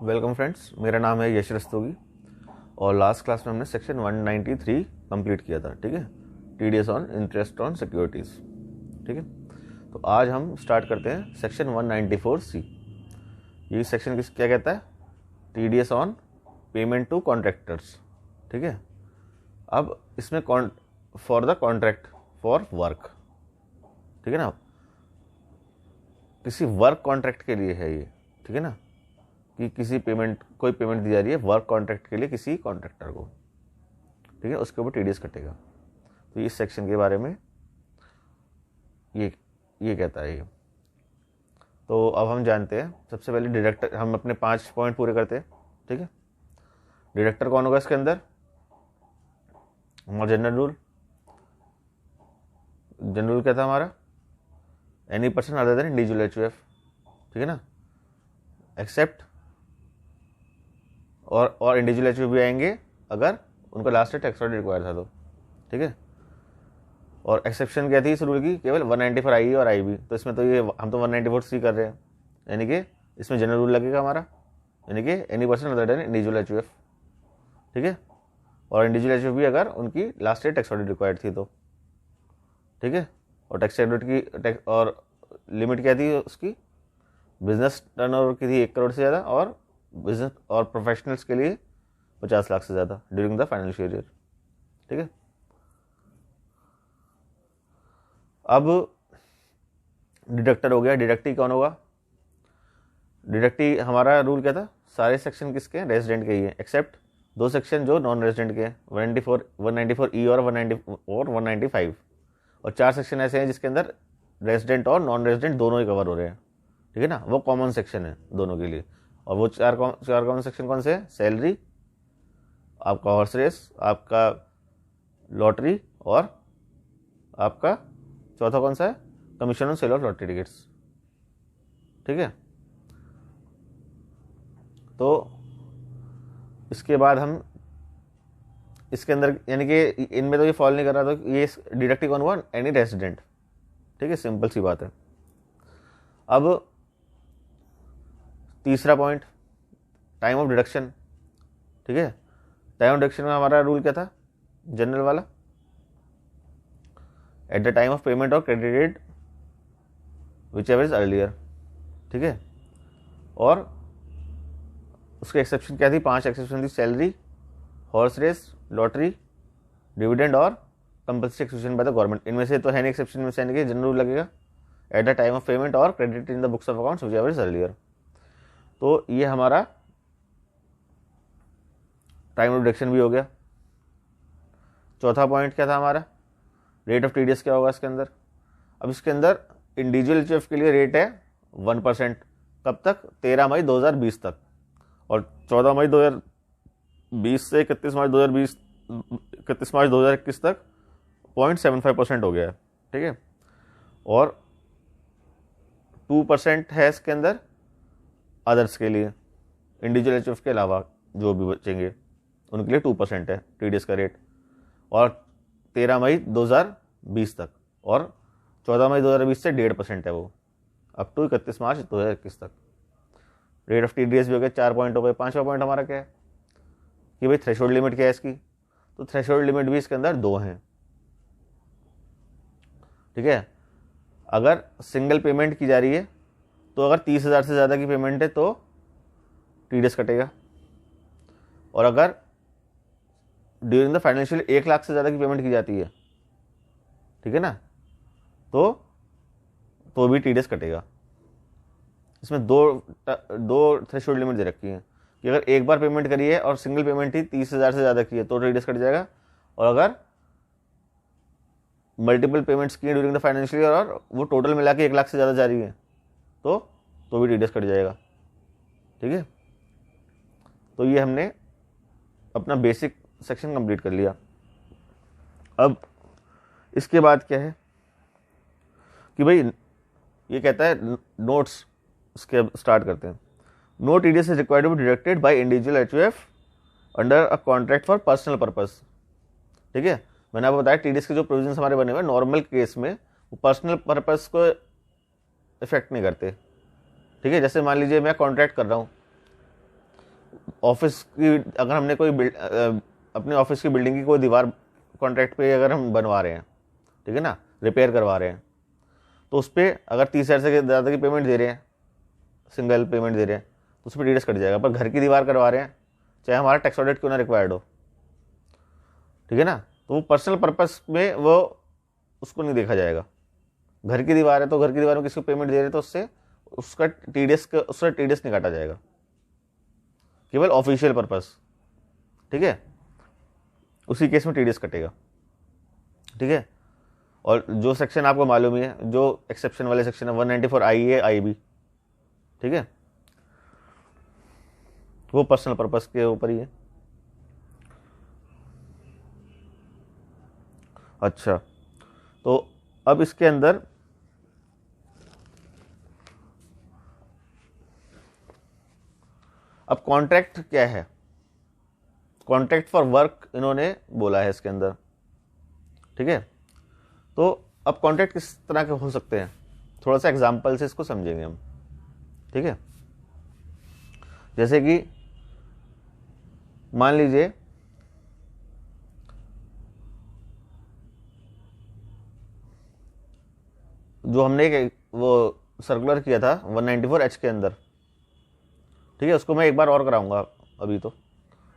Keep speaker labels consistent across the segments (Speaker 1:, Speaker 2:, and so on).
Speaker 1: Welcome friends, मेरा नाम है यश रस्तोगी और लास्ट क्लास में हमने सेक्शन 193 कंप्लीट किया था। ठीक है, TDS on interest on securities. ठीक है, तो आज हम स्टार्ट करते हैं सेक्शन 194C। ये सेक्शन क्या कहता है? TDS on payment to contractors. ठीक है, अब इसमें for the contract for work. ठीक है ना, किसी वर्क कॉन्ट्रैक्ट के लिए है ये। ठीक है ना, कि कोई पेमेंट दी जा रही है वर्क कॉन्ट्रैक्ट के लिए किसी कॉन्ट्रैक्टर को। ठीक है, उसके ऊपर टीडीएस कटेगा। तो इस सेक्शन के बारे में ये कहता है ये। तो अब हम जानते हैं, सबसे पहले डिडक्टर, हम अपने 5 पॉइंट पूरे करते हैं। ठीक है, डिडक्टर कौन होगा इसके अंदर? हमारा जनरल रूल क्या था हमारा? Any person other than individual HUF. ठीक है ना, एक्सेप्ट और इंडिविजुअल एचयूएफ भी आएंगे अगर उनका लास्ट डेट एक्स्ट्रा रिक्वायर था तो। ठीक है, और एक्सेप्शन क्या थी इस रूल की? केवल 194 आई और आई भी। तो इसमें तो ये हम तो 194C कर रहे हैं, यानी कि इसमें जनरल रूल लगेगा हमारा, यानी कि any person other than individual HUF. ठीक है, और इंडिविजुअल एचयूएफ भी अगर उनकी लास्ट डेट एक्स्ट्रा रिक्वायर्ड थी तो। ठीक है, और टैक्स की और लिमिट क्या थी उसकी? बिजनेस टर्नओवर की थी 1 करोड़ से ज़्यादा, और बिजनेस और प्रोफेशनल्स के लिए 50 लाख से ज़्यादा ड्यूरिंग द फाइनेंशियल ईयर। ठीक है, अब डिडक्टर हो गया। डिडक्टी कौन होगा? डिडक्टी हमारा रूल क्या था? सारे सेक्शन किसके हैं? रेजिडेंट के ही हैं, एक्सेप्ट 2 सेक्शन जो नॉन रेजिडेंट के हैं, 194E और 195। और 4 सेक्शन ऐसे हैं जिसके अंदर रेजिडेंट और नॉन रेजिडेंट दोनों ही कवर हो रहे हैं। ठीक है ना, वो कॉमन सेक्शन है दोनों के लिए। और वो चार कॉमन सेक्शन कौन से हैं? सैलरी, आपका हॉर्स रेस, आपका लॉटरी, और आपका चौथा कौन सा है? Commission on sale of lottery tickets. ठीक है, तो इसके बाद हम इसके अंदर, यानी कि इनमें तो ये फॉल नहीं कर रहा, तो ये डिडक्टिव कौन हुआ? Any resident. ठीक है, सिंपल सी बात है। अब तीसरा पॉइंट, टाइम ऑफ डिडक्शन। ठीक है, टाइम ऑफ डिडक्शन में हमारा रूल क्या था? जनरल वाला, at the time of payment और credited whichever is earlier. ठीक है, और उसके एक्सेप्शन क्या थी? 5 एक्सेप्शन थी, salary, horse race, lottery, dividend और compulsory acquisition by the government. इनमें से तो है नहीं एक्सेप्शन में से, यानी कि जनरल रूल लगेगा at the time of payment और credit in the books of accounts whichever is earlier. तो ये हमारा टाइम ऑफ डिडक्शन भी हो गया। चौथा पॉइंट क्या था हमारा? रेट ऑफ टीडीएस क्या होगा इसके अंदर? अब इसके अंदर इंडिविजुअल एचयूएफ के लिए रेट है 1%। कब तक? 13 मई 2020 तक। और 14 मई 2020 से 31 मार्च 2021 तक 0.75% हो गया है। ठीक है, और 2% है इसके अंदर अदर्स के लिए, इंडिविजुअल एचयूएफ के अलावा जो भी बचेंगे उनके लिए 2% है टीडीएस का रेट, और 13 मई 2020 तक, और 14 मई 2020 से 1.5% है वो, अप टू 31 मार्च 2021 तक। रेट ऑफ टीडीएस भी हो गया, 4 पॉइंट हो गए। 5वां पॉइंट हमारा क्या है कि भाई थ्रेशोल्ड लिमिट क्या है इसकी? तो थ्रेशोल्ड लिमिट भी इसके अंदर 2 हैं। ठीक है, अगर सिंगल पेमेंट की जा रही है तो अगर 30,000 से ज़्यादा की पेमेंट है तो टीडीएस कटेगा, और अगर ड्यूरिंग द फाइनेंशियल 1 लाख से ज़्यादा की पेमेंट की जाती है, ठीक है ना, तो भी टीडीएस कटेगा। इसमें दो थ्रेशोल्ड लिमिट दे रखी है कि अगर एक बार पेमेंट करी है और सिंगल पेमेंट ही 30,000 से ज़्यादा की है तो टीडीएस कट जाएगा, और अगर मल्टीपल पेमेंट्स की ड्यूरिंग द फाइनेंशियल ईयर और वो टोटल मिला के 1 लाख से ज़्यादा जा रही है तो भी टीडीएस कट जाएगा। ठीक है, तो ये हमने अपना बेसिक सेक्शन कंप्लीट कर लिया। अब इसके बाद क्या है कि भाई ये कहता है नोट्स, इसके स्टार्ट करते हैं। No TDS is required to be deducted by individual HUF under a contract for personal purpose. ठीक है, मैंने आपको बताया टीडीएस के जो प्रोविजंस हमारे बने हुए नॉर्मल केस में वो पर्सनल पर्पस को इफेक्ट नहीं करते। ठीक है, जैसे मान लीजिए मैं कॉन्ट्रैक्ट कर रहा हूँ ऑफिस की, अगर हमने कोई अपने ऑफिस की बिल्डिंग की कोई दीवार कॉन्ट्रैक्ट पे अगर हम बनवा रहे हैं, ठीक है ना, रिपेयर करवा रहे हैं, तो उस पर अगर 30,000 से ज़्यादा की पेमेंट दे रहे हैं, सिंगल पेमेंट दे रहे हैं, तो उस पर टीडीएस कट जाएगा। पर घर की दीवार करवा रहे हैं, चाहे हमारा टैक्स ऑडिट क्यों ना रिक्वायर्ड हो, ठीक है ना, तो वो पर्सनल पर्पस में वो उसको नहीं देखा जाएगा। घर की दीवार है तो घर की दीवार में किसी को पेमेंट दे रहे हैं तो उससे उसका टीडीएस नहीं काटा जाएगा, केवल ऑफिशियल पर्पस, ठीक है, उसी केस में टीडीएस कटेगा, ठीक है। और जो सेक्शन आपको मालूम ही है, जो एक्सेप्शन वाले सेक्शन है 194 आई ए आई बी, ठीक है, वो पर्सनल पर्पस के ऊपर ही है। अच्छा, तो अब इसके अंदर अब कॉन्ट्रैक्ट क्या है, कॉन्ट्रैक्ट फॉर वर्क इन्होंने बोला है इसके अंदर, ठीक है। तो अब कॉन्ट्रैक्ट किस तरह के हो सकते हैं, थोड़ा सा एग्जांपल से इसको समझेंगे हम, ठीक है। जैसे कि मान लीजिए जो हमने एक वो सर्कुलर किया था 194H के अंदर, ठीक है, उसको मैं एक बार और कराऊंगा अभी तो,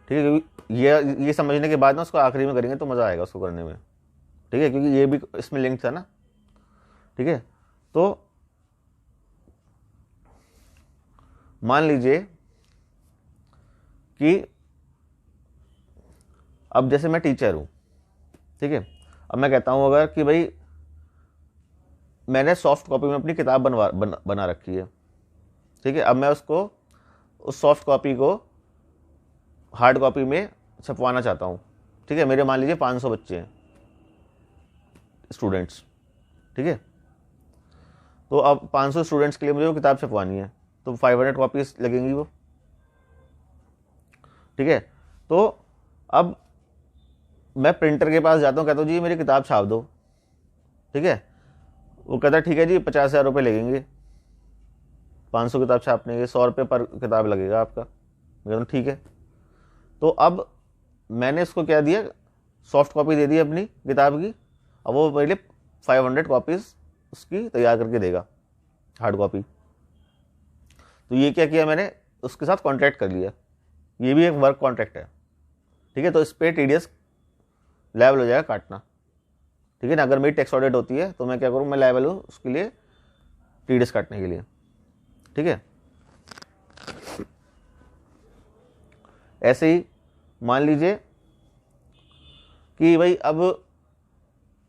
Speaker 1: ठीक है, क्योंकि ये समझने के बाद ना उसको आखिरी में करेंगे तो मज़ा आएगा उसको करने में, ठीक है, क्योंकि ये भी इसमें लिंक था ना, ठीक है। तो मान लीजिए कि अब जैसे मैं टीचर हूँ, ठीक है, अब मैं कहता हूँ अगर कि भाई मैंने सॉफ्ट कॉपी में अपनी किताब बना रखी है, ठीक है, अब मैं उसको उस सॉफ्ट कॉपी को हार्ड कॉपी में छपवाना चाहता हूँ, ठीक है। मेरे मान लीजिए 500 बच्चे हैं, स्टूडेंट्स, ठीक है। तो अब 500 स्टूडेंट्स के लिए मुझे वो किताब छपवानी है, तो 500 कॉपीज लगेंगी वो, ठीक है। तो अब मैं प्रिंटर के पास जाता हूँ, कहता हूँ जी मेरी किताब छाप दो, ठीक है। वो कहता है ठीक है जी 50,000 रुपये लगेंगे 500 किताब छापने के, 100 रुपये पर किताब लगेगा आपका। मैं कहता हूँ ठीक है। तो अब मैंने इसको क्या दिया, सॉफ्ट कॉपी दे दी अपनी किताब की, अब वो पहले 500 कॉपीज उसकी तैयार करके देगा, हार्ड कॉपी। तो ये क्या किया मैंने, उसके साथ कॉन्ट्रैक्ट कर लिया, ये भी एक वर्क कॉन्ट्रैक्ट है, ठीक है। तो इस पर टीडीएस लायबल हो जाएगा काटना, ठीक है ना। अगर मेरी टैक्स ऑडिट होती है तो मैं क्या करूँ, मैं लायबल हूँ उसके लिए टीडीएस काटने के लिए, ठीक है। ऐसे ही मान लीजिए कि भाई अब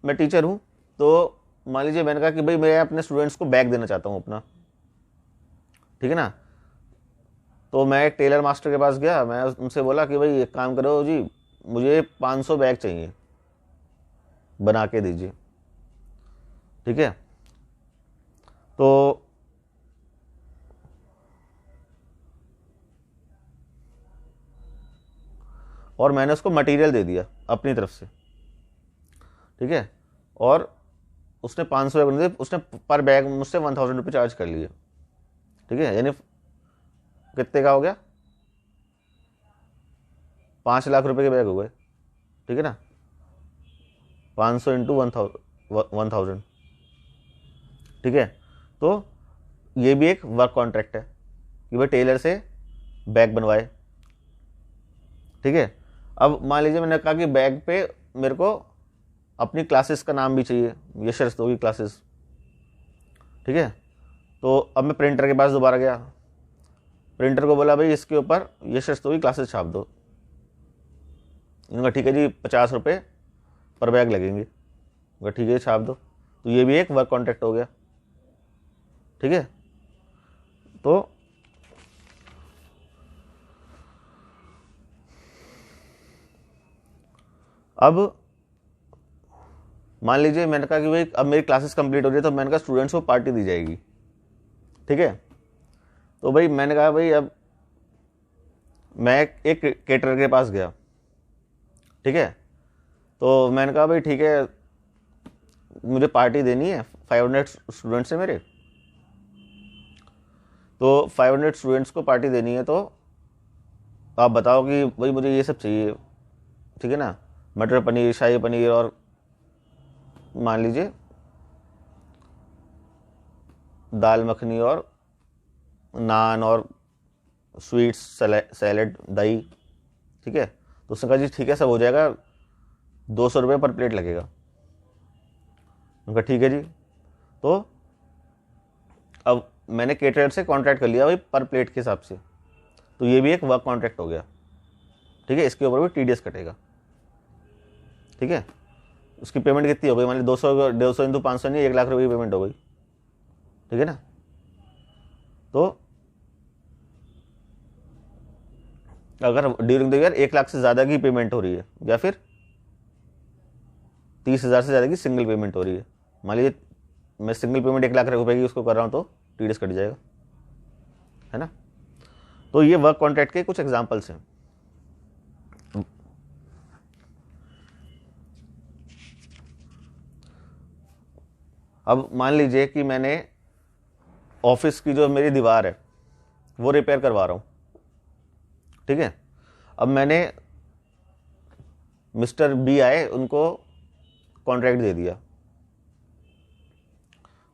Speaker 1: मैं टीचर हूँ, तो मान लीजिए मैंने कहा कि भाई मैं अपने स्टूडेंट्स को बैग देना चाहता हूँ अपना, ठीक है ना। तो मैं एक टेलर मास्टर के पास गया, मैं उनसे बोला कि भाई एक काम करो जी, मुझे 500 बैग चाहिए, बना के दीजिए, ठीक है। तो और मैंने उसको मटेरियल दे दिया अपनी तरफ से, ठीक है। और उसने 500 बैग बना दिए, उसने पर बैग मुझसे 1000 रुपये चार्ज कर लिए, ठीक है। यानी कितने का हो गया, 5 लाख रुपए के बैग हो गए, ठीक है ना। 500 इंटू 1000, ठीक है। तो ये भी एक वर्क कॉन्ट्रैक्ट है कि भाई टेलर से बैग बनवाए, ठीक है। अब मान लीजिए मैंने कहा कि बैग पे मेरे को अपनी क्लासेस का नाम भी चाहिए, यश रस्तोगी क्लासेस, ठीक है। तो अब मैं प्रिंटर के पास दोबारा गया, प्रिंटर को बोला भाई इसके ऊपर यश रस्तोगी क्लासेस छाप दो, इनका ठीक है जी 50 रुपये पर बैग लगेंगे, इनका ठीक है छाप दो। तो ये भी एक वर्क कॉन्ट्रैक्ट हो गया, ठीक है। तो अब मान लीजिए मैंने कहा कि भाई अब मेरी क्लासेस कंप्लीट हो रही है, तो मैंने कहा स्टूडेंट्स को पार्टी दी जाएगी, ठीक है। तो भाई मैंने कहा भाई अब मैं एक केटरर के पास गया, ठीक है। तो मैंने कहा भाई ठीक है मुझे पार्टी देनी है, 500 स्टूडेंट्स हैं मेरे, तो 500 स्टूडेंट्स को पार्टी देनी है, तो आप बताओ कि भाई मुझे ये सब चाहिए, ठीक है ना, मटर पनीर, शाही पनीर, और मान लीजिए दाल मखनी और नान और स्वीट्स, सैलेड, दही, ठीक है। तो उसने कहा जी ठीक है, सब हो जाएगा, 200 रुपये पर प्लेट लगेगा। उनका ठीक है जी। तो अब मैंने केटरर से कॉन्ट्रैक्ट कर लिया भाई पर प्लेट के हिसाब से, तो ये भी एक वर्क कॉन्ट्रैक्ट हो गया, ठीक है। इसके ऊपर भी TDS कटेगा, ठीक है। उसकी पेमेंट कितनी हो गई, मान ली 200 इंटू 500 नहीं, 1 लाख रुपये की पेमेंट हो गई, ठीक है ना। तो अगर ड्यूरिंग द ईयर 1 लाख से ज़्यादा की पेमेंट हो रही है, या फिर 30,000 से ज़्यादा की सिंगल पेमेंट हो रही है, मान लीजिए मैं सिंगल पेमेंट 1 लाख रुपए की उसको कर रहा हूँ, तो TDS कट जाएगा, है ना। तो ये वर्क कॉन्ट्रैक्ट के कुछ एग्जांपल्स हैं। अब मान लीजिए कि मैंने ऑफिस की जो मेरी दीवार है वो रिपेयर करवा रहा हूँ, ठीक है। अब मैंने मिस्टर B आए, उनको कॉन्ट्रैक्ट दे दिया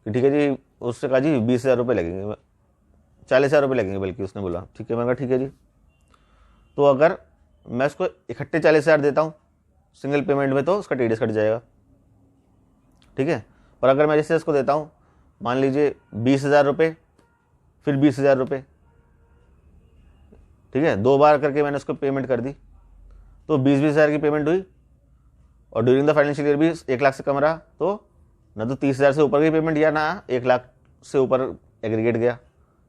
Speaker 1: कि ठीक है जी, उससे कहा जी 20,000 रुपये लगेंगे, 40,000 रुपये लगेंगे बल्कि उसने बोला, ठीक है। मैंने कहा ठीक है जी। तो अगर मैं उसको इकट्ठे 40,000 देता हूँ सिंगल पेमेंट में, तो उसका TDS कट जाएगा, ठीक है। पर अगर मैं जैसे उसको देता हूँ, मान लीजिए 20,000 रुपये, फिर 20,000 रुपये, ठीक है, 2 बार करके मैंने उसको पेमेंट कर दी, तो 20,000 की पेमेंट हुई, और ड्यूरिंग द फाइनेंशियल ईयर भी 1 लाख से कम रहा, तो ना तो 30,000 से ऊपर की पेमेंट या ना 1 लाख से ऊपर एग्रीगेट गया,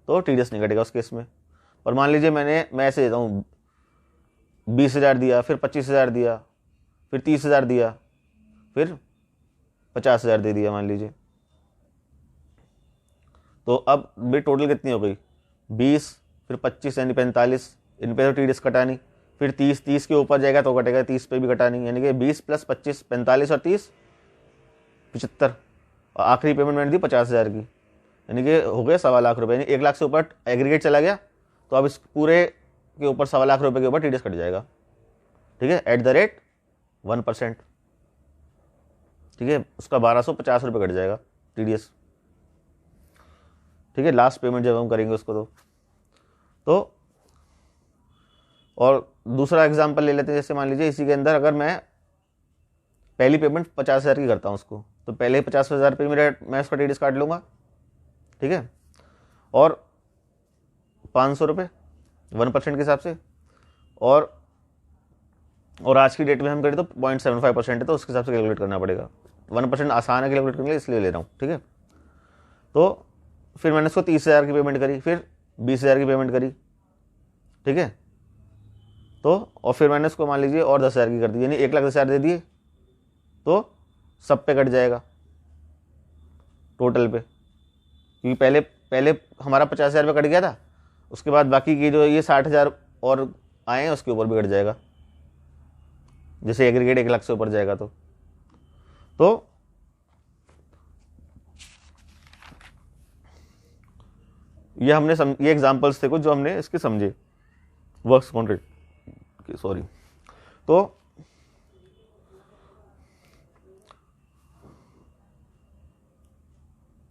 Speaker 1: तो TDS नहीं कटेगा उस केस में। और मान लीजिए मैं ऐसे देता हूँ, 20,000 दिया, फिर 25,000 दिया, फिर 30,000 दिया, फिर 50,000 दे दिया मान लीजिए, तो अब मेरी टोटल कितनी हो गई, 20, फिर 25 यानी 45, इन पे तो TDS कटा नहीं, फिर 30 के ऊपर जाएगा तो कटेगा, 30 पे भी कटा नहीं, यानी कि 20 + 25 45 और 30 75, और आखिरी पेमेंट मैंने दी 50,000 की, यानी कि हो गया 1.25 लाख रुपये, यानी 1 लाख से ऊपर एग्रीगेट चला गया, तो अब इस पूरे के ऊपर 1.25 लाख रुपये के ऊपर TDS कट जाएगा, ठीक है, @1%, ठीक है। उसका 1,250 रुपये कट जाएगा TDS, ठीक है, लास्ट पेमेंट जब हम करेंगे उसको। तो और दूसरा एग्जांपल ले लेते हैं, जैसे मान लीजिए इसी के अंदर अगर मैं पहली पेमेंट 50,000 की करता हूँ उसको, तो पहले 50,000 पे मैं उसका TDS काट लूँगा, ठीक है। और 500 रुपये 1% के हिसाब से, और आज की डेट में हम करें तो 0.75% है, तो उसके हिसाब से कैलकुलेट करना पड़ेगा। 1% आसान है कैलकुलेट करने के लिए, इसलिए ले रहा हूँ, ठीक है। तो फिर मैंने उसको 30,000 की पेमेंट करी, फिर 20,000 की पेमेंट करी, ठीक है। तो और फिर मैंने उसको मान लीजिए और 10,000 की कर दी, यानी 1,10,000 दे दिए, तो सब पे कट जाएगा टोटल पे, क्योंकि पहले हमारा 50,000 रुपये कट गया था, उसके बाद बाकी की जो ये 60,000 और आए हैं उसके ऊपर भी कट जाएगा, जैसे एग्रीगेट 1 लाख से ऊपर जाएगा तो ये एग्जांपल्स थे कुछ जो हमने इसके समझे वर्क्स कॉन्ट्रैक्ट, सॉरी। तो